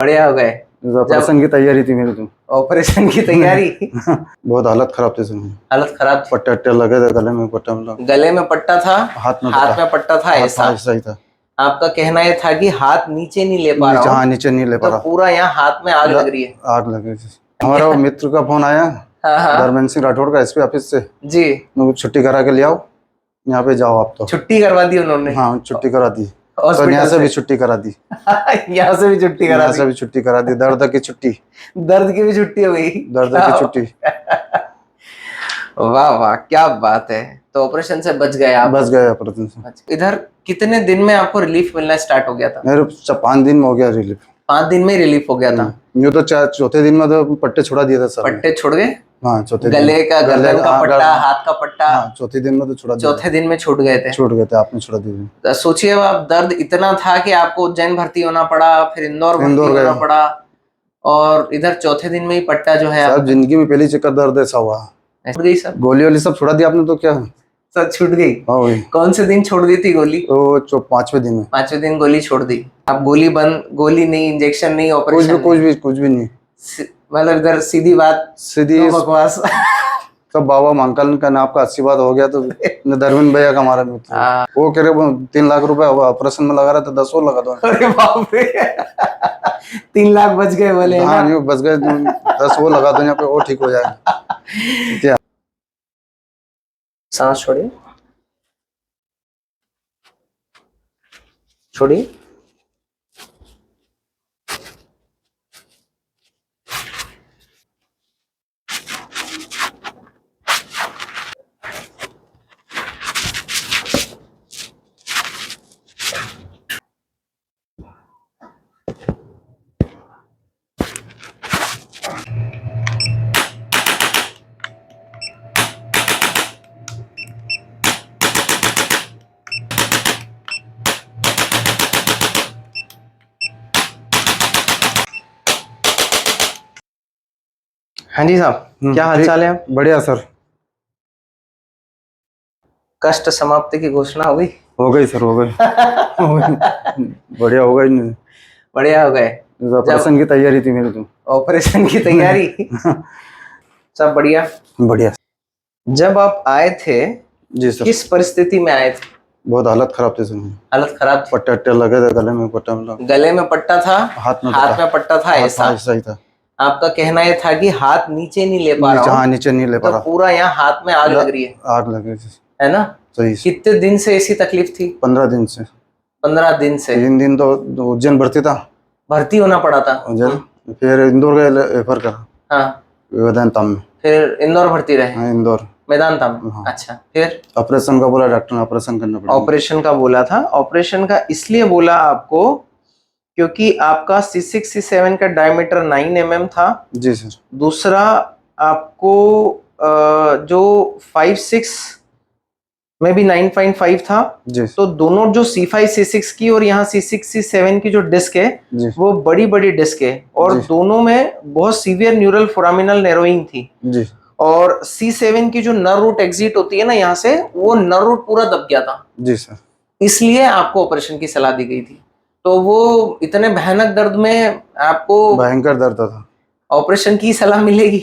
बढ़िया हो गए। ऑपरेशन की तैयारी थी मेरी तो। ऑपरेशन की तैयारी बहुत हालत खराब थी इसमें। हालत खराब थी। पट्टे अट्टे लगे थे गले में, पट्टा मतलब गले में पट्टा था, हाथ में पट्टा था। ऐसा ऐसा ही था। आपका कहना ये था कि हाथ नीचे नहीं ले पा रहा हूँ, नीचे नहीं ले पा तो रहा। पूरा यहाँ हाथ में आग लग रही है। आग लगी थी। हमारा वो मित्र का फोन आया, हाँ। धर्मेंद्र सिंह राठौड़ का, एसपी ऑफिस से जी। छुट्टी करा के ले आओ, यहाँ पे जाओ आप। तो छुट्टी करवा दी उन्होंने? हाँ छुट्टी करा दी। तो यहाँ से भी छुट्टी करा दी। यहाँ से भी छुट्टी करा दी। यहाँ से भी छुट्टी करा दी। दर्द की छुट्टी। दर्द की भी छुट्टी हो गई। दर्द की छुट्टी। वाह वाह, क्या बात है। तो ऑपरेशन से बच गए आप? बच गए ऑपरेशन से। इधर कितने दिन में आपको रिलीफ मिलना स्टार्ट हो गया था? मेरे 5 दिन में हो गया रिलीफ। 5 दिन में रिलीफ हो गया था? यूँ तो चौथे दिन में तो पट्टे छुड़ा दिए थे सर। पट्टे छुड़ गए? हाँ चौथे गले का, गर्दन का पट्टा, हाथ का पट्टा। हाँ, चौथे दिन में तो छुड़ा दिया। चौथे दिन में छूट गए थे? छूट गए थे, आपने छुड़ा दिए। सोचिए आप, दर्द इतना था कि आपको उज्जैन भर्ती होना पड़ा, फिर इंदौर भर्ती होना पड़ा, और इधर चौथे दिन में ही पट्टा जो है। सब जिंदगी में पहली चक्कर दर्द ऐसा हुआ। छूट गई सब गोली वाली सब छुड़ा दिया आपने तो क्या सब छूट गई? हाँ कौन से दिन छोड़ दी थी गोली? तो 5वें दिन में। 5वें दिन गोली छोड़ दी। अब गोली बंद, गोली नहीं, इंजेक्शन नहीं, ऑपरेशन कुछ भी नहीं। मतलब इधर सीधी बात, सीधी बकवास। सब बाबा मंकल का नाम का आशीर्वाद हो गया। तो धर्मेंद्र भैया का हमारा मित्र, वो कह रहे 3 लाख रुपए ऑपरेशन में लगा रहा था, 10 और लगा दो। अरे बाप रे 3 लाख बच गए बोले? हाँ नहीं बच गए, 10 वो लगा दो यहाँ पे, वो ठीक हो जाएगा। क्या सांस छोड़िए, छोड़िए। हाँ जी साहब, क्या हाल चाल है? बढ़िया सर। कष्ट समाप्ति की घोषणा हो गई? हो गई सर, हो गई। बढ़िया हो गई। बढ़िया हो गए। ऑपरेशन की तैयारी थी मेरी तो। ऑपरेशन की तैयारी सब बढ़िया बढ़िया। जब आप आए थे जी सर, किस परिस्थिति में आए थे? बहुत हालत खराब थी इसमें। हालत खराब थी। पट्टे अट्टे लगे थे गले में, पट्टा मतलब गले में पट्टा था, हाथ में पट्टा था। ऐसा ही था। आपका कहना ये था कि हाथ नीचे नहीं ले पा रहा हूँ, नीचे नहीं ले पा तो रहा। पूरा यहाँ हाथ में आग लग रही है। आग लगी थी, है ना? सही। कितने दिन से ऐसी तकलीफ थी? 15 दिन से। 15 दिन से। 3 दिन तो उज्जैन भर्ती था, भर्ती होना पड़ा था उज्जैन। फिर इंदौर गए रेफर करा। हाँ, वेदांता में। फिर इंदौर भर्ती रहे? हाँ इंदौर मैदानता में। हाँ। अच्छा, फिर ऑपरेशन का बोला डॉक्टर ने, ऑपरेशन करना पड़ा। ऑपरेशन का बोला था। ऑपरेशन का इसलिए बोला आपको क्योंकि आपका C6 C7 का डायमीटर 9 mm था। जी सर। दूसरा आपको जो 5-6 में भी 9.5 था। जी। तो दोनों जो C5 C6 की और यहाँ C6 C7 की जो डिस्क है वो बड़ी बड़ी डिस्क है, और दोनों में बहुत सीवियर न्यूरल फोरामिनल नैरोइंग थी। जी। और C7 की जो नर्व रूट एग्जिट होती है ना यहाँ से, वो नर्व रूट पूरा दब गया था। जी सर। इसलिए आपको ऑपरेशन की सलाह दी गई थी। तो वो इतने भयानक दर्द में आपको भयंकर दर्द था, ऑपरेशन की सलाह मिलेगी।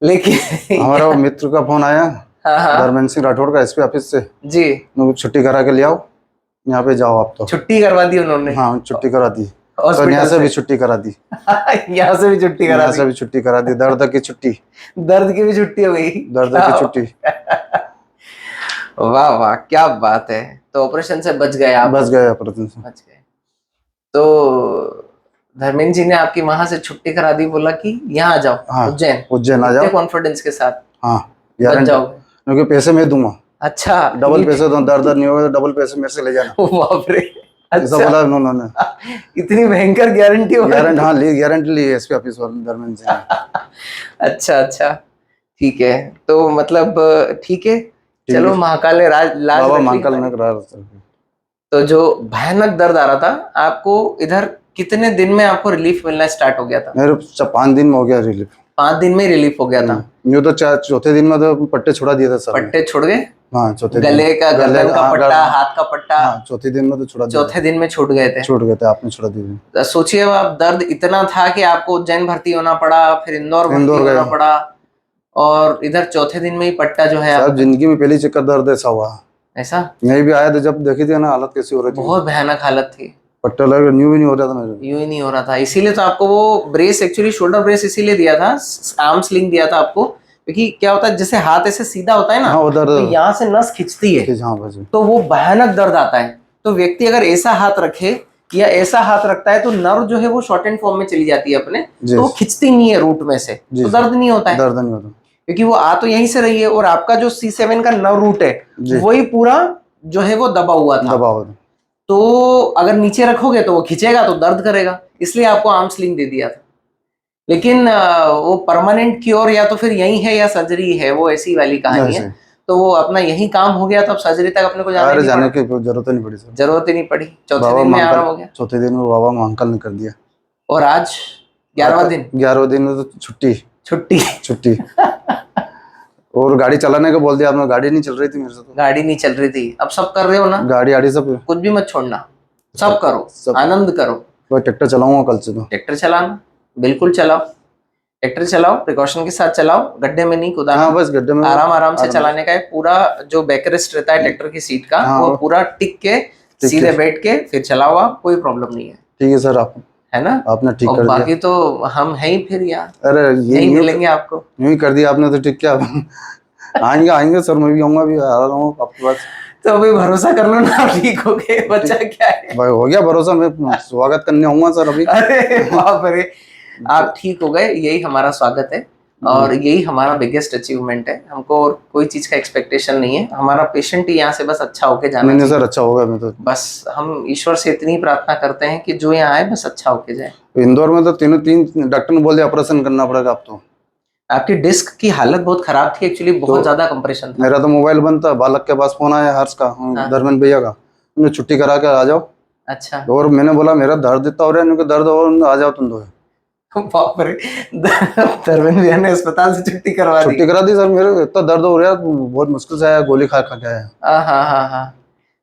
लेकिन हमारा वो मित्र का फोन आया, धर्मेंद्र सिंह राठौड़ का, एसपी ऑफिस से। जी। छुट्टी करा के ले आओ, यहाँ पे जाओ आप। तो छुट्टी करवा दी उन्होंने? हाँ छुट्टी करा दी। तो यहाँ से भी छुट्टी करा दी। यहाँ से भी छुट्टी करा दी। यहाँ से भी छुट्टी करा दी। दर्द की छुट्टी। दर्द की भी छुट्टी हो गई। दर्द की छुट्टी। वाह वाह, क्या बात है। तो ऑपरेशन से बच गए आप? बच गए ऑपरेशन से, बच गए। तो धर्मेंद्र जी ने आपकी वहां से छुट्टी करा दी, बोला कि यहाँ आ जाओ। हाँ, उज्जैन आ जाओ कॉन्फिडेंस के साथ। हाँ बच जाओगे, क्योंकि पैसे मैं दूंगा। अच्छा, डबल पैसे दो, दर्द नहीं होगा तो डबल पैसे मेरे से ले जाना। बाप रे, ऐसा बोला उन्होंने। इतनी भयंकर गारंटी हो? हाँ ली, गारंटी ली एसपी ऑफिस वाले धर्मेंद्र जी। अच्छा, ठीक है। तो मतलब ठीक है, चलो महाकाल ने लाज रख ली। तो जो भयानक दर्द आ रहा था आपको, इधर कितने दिन में आपको रिलीफ मिलना स्टार्ट हो गया था? मेरे 5 दिन में हो गया रिलीफ। 5 दिन में रिलीफ हो गया था? यूँ तो चौथे दिन में तो पट्टे छुड़ा दिए थे सर। पट्टे छुड़ गए? हाँ, चौथे गले का, गर्दन का पट्टा, हाथ का पट्टा। चौथे दिन में तो छुड़ा दिया। चौथे दिन में छूट गए थे आपने छुड़ा दिए। सोचिए आप, दर्द इतना था कि आपको उज्जैन भर्ती होना पड़ा, फिर इंदौर भर्ती होना पड़ा, और इधर चौथे दिन में ही पट्टा जो है। साहब जिंदगी में पहली चक्कर दर्द ऐसा हुआ। ऐसा यही भी आया था जब देखी थी ना हालत कैसी हो रही थी, बहुत भयानक हालत थी। पट्टा लग यूं भी नहीं हो रहा था मेरे, यूं ही नहीं हो रहा था। इसीलिए तो आपको वो ब्रेस, एक्चुअली शोल्डर ब्रेस इसीलिए दिया था, आर्म स्लिंग दिया था आपको, क्योंकि क्या होता है जैसे हाथ ऐसे सीधा होता है ना, तो यहाँ से नस खिंचती है, तो वो भयानक दर्द आता है। तो व्यक्ति अगर ऐसा हाथ रखे या ऐसा हाथ रखता है तो नर्व जो है वो शॉर्ट एंड फॉर्म में चली जाती है अपने, तो खिंचती नहीं है रूट में से, तो दर्द नहीं होता है, दर्द नहीं होता, क्योंकि वो आ तो यहीं से रही है, और आपका जो C7 का नर्व रूट है वही पूरा जो है वो दबा हुआ था। तो अगर नीचे रखोगे तो वो खिंचेगा तो दर्द करेगा, इसलिए आपको आर्म स्लिंग दे दिया था। लेकिन वो परमानेंट क्योर या तो फिर यही है या सर्जरी है, वो ऐसी वाली कहानी है। तो वो अपना यही काम हो गया, तब सर्जरी तक अपने को जाने की जरूरत नहीं पड़ी सर, जरूरत ही नहीं पड़ी। चौथे दिन में आराम हो गया। चौथे दिन में बाबा में अंकल ने कर दिया, और आज 11वां दिन। 11वें दिन में तो छुट्टी छुट्टी छुट्टी और गाड़ी चलाने को बोल दिया आपने, गाड़ी नहीं चल रही थी मेरे से, तो गाड़ी नहीं चल रही थी। अब सब कर रहे हो ना, गाड़ी आड़ी सब, कुछ भी मत छोड़ना, सब करो, सब आनंद करो। तो ट्रैक्टर चलाऊंगा कल से, तो ट्रैक्टर चलाना बिल्कुल चलाओ, ट्रैक्टर चलाओ, प्रिकॉशन के साथ चलाओ, गड्ढे में नहीं कूदाना। बस गड्ढे में आराम से चलाने का है। पूरा जो बैकरेस्ट रहता है ट्रैक्टर की सीट का, वो पूरा टिक के सीधे बैठ के फिर चलाओ आप, कोई प्रॉब्लम नहीं है। ठीक है सर, आप है ना, आपने ठीक कर दिया। बाकी तो हम हैं ही फिर यार, अरे यही मिलेंगे आपको। यूं कर दिया आपने तो, ठीक क्या आएंगे सर, मैं भी आऊंगा, भी आ रहा हूँ आपके पास। तो अभी भरोसा कर लो ना, ठीक हो गए, बच्चा क्या है भाई, हो गया भरोसा, मैं स्वागत करने आऊंगा सर अभी। अरे बाप रे, आप ठीक हो गए, यही हमारा स्वागत है, और यही हमारा बिगेस्ट अचीवमेंट है। हमको और कोई चीज का एक्सपेक्टेशन नहीं है, हमारा पेशेंट ही यहाँ से बस अच्छा होके जाना चाहिए। सर अच्छा होगा, मैं तो बस हम ईश्वर से इतनी प्रार्थना करते हैं कि जो यहाँ आए बस अच्छा होके जाए। इंदौर में तो तीन डॉक्टर ने बोल दिया ऑपरेशन करना पड़ेगा अब तो। आपकी डिस्क की हालत बहुत खराब थी एक्चुअली, बहुत ज्यादा कंप्रेशन था। मेरा तो मोबाइल बंद था, बालक के पास फोन आया हर्ष का, धर्मेंद्र भैया का, उन्हें छुट्टी करा के आ जाओ। अच्छा, और मैंने बोला मेरा दर्द इतना हो रहा है, उनके दर्द और आ जाओ तुम दो। बाप रे, धर्मेंद्र भैया ने अस्पताल से छुट्टी करा दी सर, मेरे इतना दर्द हो रहा है, बहुत मुश्किल से आया, गोली खा के आया। हाँ,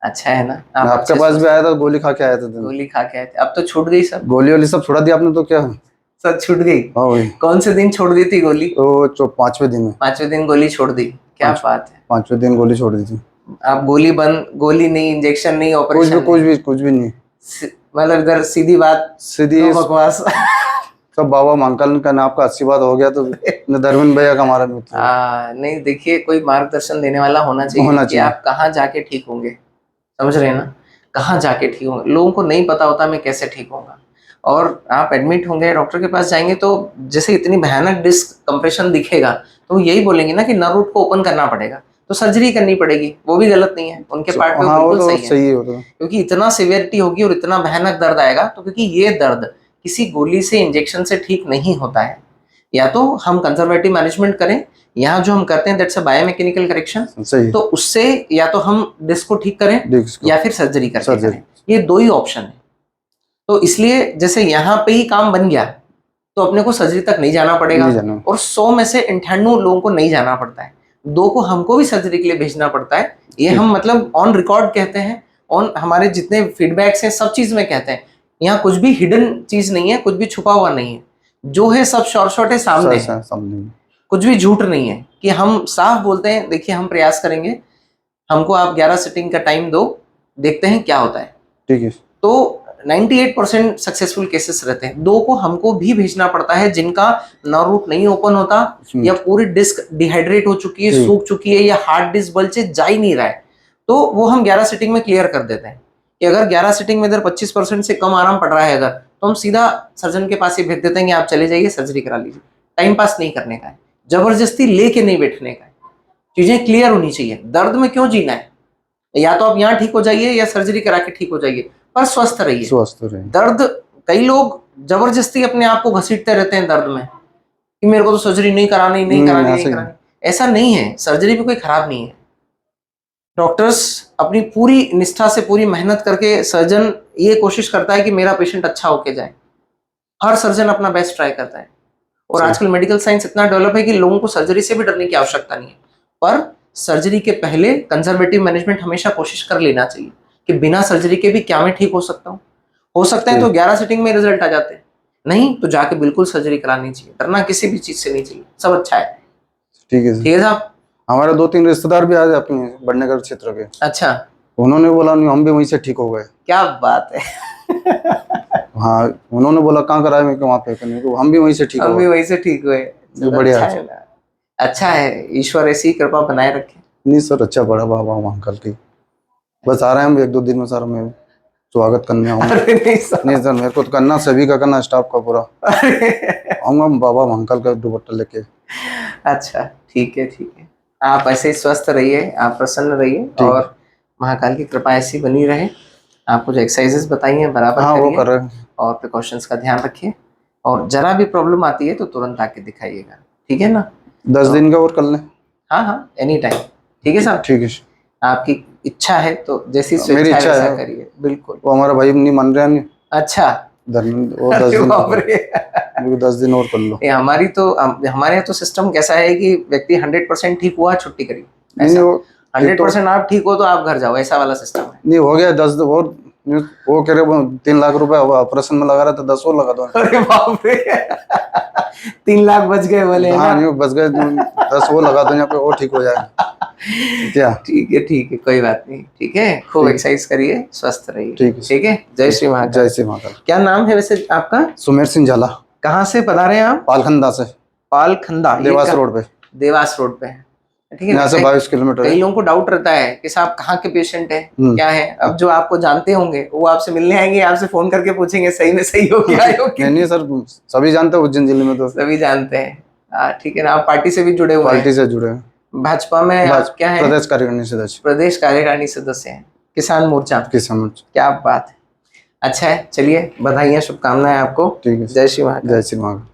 अच्छा है ना, आपके पास भी आया था, गोली खा के आया था। गोली खा के आए थे, अब तो छूट गई सब, गोली वाली सब छोड़ा दिया आपने तो, क्या सब छूट गई। कौन से दिन छोड़ दी थी गोली? तो 5वें दिन में। 5वें दिन गोली छोड़ दी, क्या बात है। 5वें दिन गोली छोड़ दी थी आप। गोली बंद, गोली नहीं, इंजेक्शन नहीं, ऑपरेशन कुछ भी नहीं, मतलब इधर सीधी बात, सीधी बकवास सब बाबा अंकल का नाम का आशीर्वाद हो गया, तो धर्मेंद्र भैया का हमारा मित्र। नहीं देखिए, कोई मार्गदर्शन देने वाला होना चाहिए कि आप कहाँ जाके ठीक होंगे, समझ रहे हैं ना, कहाँ जाके ठीक होंगे। लोगों को नहीं पता होता मैं कैसे ठीक होऊंगा, और आप एडमिट होंगे, डॉक्टर के पास जाएंगे, तो जैसे इतनी भयानक डिस्क कंप्रेशन दिखेगा तो यही बोलेंगे ना कि नर्व रूट को ओपन करना पड़ेगा, तो सर्जरी करनी पड़ेगी। वो भी गलत नहीं है, उनके पार्ट पे बिल्कुल सही है, क्योंकि इतना सिवियरिटी होगी और इतना भयानक दर्द आएगा, तो क्योंकि ये दर्द किसी गोली से, इंजेक्शन से ठीक नहीं होता है। या तो हम कंजर्वेटिव मैनेजमेंट करें, यहाँ जो हम करते हैं दैट्स अ बायोमैकेनिकल करेक्शन, तो उससे या तो हम डिस्क को ठीक करें या फिर सर्जरी करके करें, ये दो ही ऑप्शन है। तो इसलिए जैसे यहाँ पे ही काम बन गया तो अपने को सर्जरी तक नहीं जाना पड़ेगा, और 100 में से 98 लोगों को नहीं जाना पड़ता है, 2 को हमको भी सर्जरी के लिए भेजना पड़ता है। ये हम मतलब ऑन रिकॉर्ड कहते हैं, ऑन हमारे जितने फीडबैक्स हैं सब चीज में कहते हैं। यहाँ कुछ भी हिडन चीज नहीं है, कुछ भी छुपा हुआ नहीं है, जो है सब शॉर्ट है, सामने है, कुछ भी झूठ नहीं है, कि हम साफ बोलते हैं देखिए हम प्रयास करेंगे, हमको आप 11 सिटिंग का टाइम दो, देखते हैं क्या होता है, ठीक है। तो 98% सक्सेसफुल केसेस रहते हैं। 2 को हमको भी भेजना पड़ता है जिनका नर्व रूट नहीं ओपन होता, या पूरी डिस्क डिहाइड्रेट हो चुकी है, सूख चुकी है, या हार्ड डिस्क बल से जा ही नहीं रहा है, तो वो हम 11 सिटिंग में क्लियर कर देते हैं। कि अगर 11 सिटिंग में इधर 25% से कम आराम पड़ रहा है अगर, तो हम सीधा सर्जन के पास ही भेज देते हैं कि आप चले जाइए सर्जरी करा लीजिए। टाइम पास नहीं करने का है, जबरदस्ती लेके नहीं बैठने का है, चीजें क्लियर होनी चाहिए। दर्द में क्यों जीना है, या तो आप यहाँ ठीक हो जाइए या सर्जरी करा के ठीक हो जाइए, पर स्वस्थ रहिए। दर्द, कई लोग जबरदस्ती अपने आप को घसीटते रहते हैं दर्द में, कि मेरे को तो सर्जरी नहीं करानी। ऐसा नहीं है, सर्जरी भी कोई खराब नहीं है। डॉक्टर्स अपनी पूरी निष्ठा से, पूरी मेहनत करके, सर्जन ये कोशिश करता है कि मेरा पेशेंट अच्छा होके जाए। हर सर्जन अपना बेस्ट ट्राई करता है, और आजकल मेडिकल साइंस इतना डेवलप है कि लोगों को सर्जरी से भी डरने की आवश्यकता नहीं है। पर सर्जरी के पहले कंजर्वेटिव मैनेजमेंट हमेशा कोशिश कर लेना चाहिए कि बिना सर्जरी के भी क्या मैं ठीक हो सकता हूँ। हो सकता है तो 11 सेटिंग में रिजल्ट आ जाते हैं, नहीं तो जाके बिल्कुल सर्जरी करानी चाहिए। डरना किसी भी चीज से नहीं चाहिए, सब अच्छा है। ठीक है साहब। हमारे 2-3 रिश्तेदार भी आए अपने बड़नगर क्षेत्र के। अच्छा। उन्होंने बोला नहीं हम भी वहीं से ठीक हो गए। क्या बात है। हाँ, उन्होंने बोला कहाँ कराए, मैं वहाँ पे करने को, हम भी वहीं से ठीक हो गए। हम भी वहीं से ठीक हुए। बढ़िया अच्छा है, अच्छा है, ईश्वर ऐसी कृपा बनाए रखे। नहीं सर, अच्छा पड़ा बाबा अंकल की। बस आ रहे हैं हम 1-2 दिन में सर, मैं स्वागत करने आऊंगा। नहीं सर मेरे को तो करना, सभी का करना, स्टाफ का पूरा आऊंगा बाबा अंकल का दुपट्टा लेके। अच्छा ठीक है, ठीक है। आप ऐसे ही स्वस्थ रहिए, आप प्रसन्न रहिए और महाकाल की कृपा ऐसी बनी रहे। आपको जो एक्सरसाइजेस बताई हैं बराबर हाँ, करिए, वो कर रहे हैं। और प्रिकॉशंस का ध्यान रखिए, और जरा भी प्रॉब्लम आती है तो तुरंत आके दिखाइएगा, ठीक है ना। 10 दिन का और कर लें। हाँ हाँ, एनी टाइम। ठीक है साहब। ठीक है। आपकी इच्छा है तो जैसी मेरी इच्छा है करिए। बिल्कुल। वो हमारा भाई नहीं मान रहा नहीं। अच्छा। वो 10 दिन 10 दिन और कर लो। हमारे यहाँ तो सिस्टम कैसा है कि व्यक्ति 100% ठीक हुआ छुट्टी करी, 100% आप ठीक हो तो आप घर जाओ, ऐसा वाला सिस्टम है। नहीं हो गया 10 और वो कह रहे 3 लाख रुपए ऑपरेशन में लगा रहा था, 10 और लगा दो। अरे बाप रे। 3 लाख बच गए बोले। हाँ नहीं बच गए, 10 वो लगा दो यहाँ पे, वो ठीक हो जाएगा। क्या? ठीक है, कोई बात नहीं। ठीक है, खूब एक्सरसाइज करिए, स्वस्थ रहिए। ठीक है। जय श्री महाकाल। जय श्री महाकाल। क्या नाम है वैसे आपका? सुमेर सिंह झाला। कहाँ से पधारे हैं आप? पालखंडा से। पालखंडा, देवास रोड पे। देवास रोड पे है, ठीक है। यहाँ से 22 किलोमीटर। कई लोगों को डाउट रहता है कि साहब कहाँ के पेशेंट है, क्या है। अब जो आपको जानते होंगे वो आपसे मिलने आएंगे, आपसे फोन करके पूछेंगे सही में सही हो क्या है। नहीं सर, सभी जानते हैं उज्जैन जिले में, तो सभी जानते हैं। ठीक है ना। आप पार्टी से भी जुड़े हुए हैं? पार्टी से जुड़े हैं। भाजपा में आप क्या है? प्रदेश कार्यकारिणी सदस्य। प्रदेश कार्यकारिणी सदस्य हैं, किसान मोर्चा। किसान मोर्चा। क्या बात है, अच्छा है। चलिए, बधाइयाँ, शुभकामनाएं आपको। ठीक है। जय श्री महाकाल। जय श्री महाकाल।